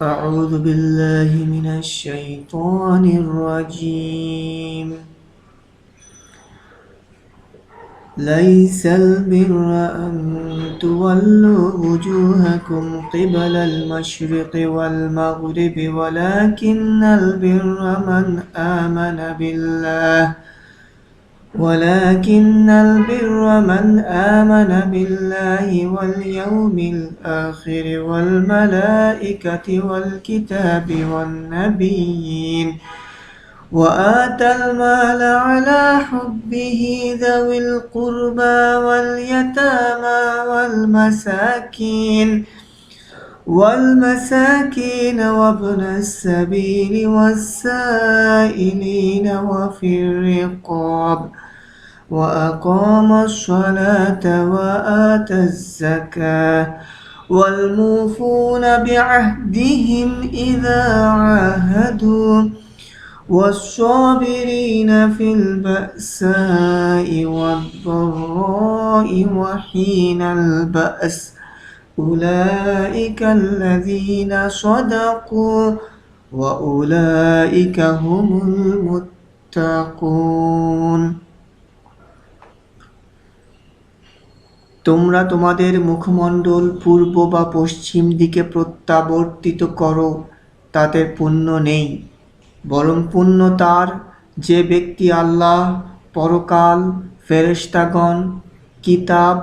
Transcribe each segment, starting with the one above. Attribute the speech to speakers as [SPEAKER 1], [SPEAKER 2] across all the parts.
[SPEAKER 1] أعوذ بالله من الشيطان الرجيم. ليس البر أن تولوا وجوهكم قبل المشرق والمغرب ولكن البر من آمن بالله واليوم الآخر والملائكة والكتاب والنبيين وآتى المال على حبه ذوي القربى واليتامى والمساكين وابن السبيل والسائلين وفي الرقاب وأقام الصلاة وآتى الزكاة والموفون بعهدهم إذا عاهدوا والصابرين في البأساء والضراء وحين البأس أولئك الذين صدقوا وأولئك هم المتقون। তোমরা তোমাদের মুখমণ্ডল পূর্ব বা পশ্চিম দিকে প্রত্যাবর্তিত করো, তাতে পুণ্য নেই, বরং পুণ্য তার যে ব্যক্তি আল্লাহ, পরকাল, ফেরেশতাগণ, কিতাব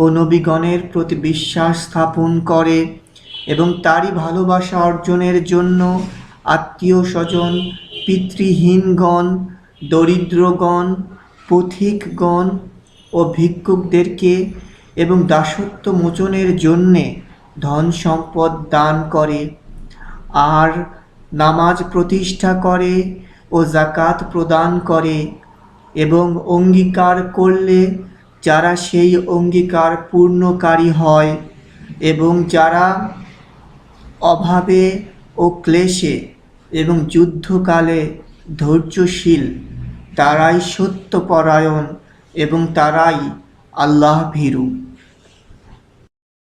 [SPEAKER 1] ও নবীগণের প্রতি বিশ্বাস স্থাপন করে এবং তারই ভালোবাসা অর্জনের জন্য আত্মীয় স্বজন, পিতৃহীনগণ, দরিদ্রগণ, পথিকগণ ও ভিক্ষুকদেরকে এবং দাসত্ব মোচনের জন্যে ধন সম্পদ দান করে, আর নামাজ প্রতিষ্ঠা করে ও যাকাত প্রদান করে এবং অঙ্গীকার করলে যারা সেই অঙ্গীকার পূর্ণকারী হয় এবং যারা অভাবে ও ক্লেশে এবং যুদ্ধকালে ধৈর্যশীল, তারাই সত্যপরায়ণ এবং তারাই আল্লাহ ভীরু।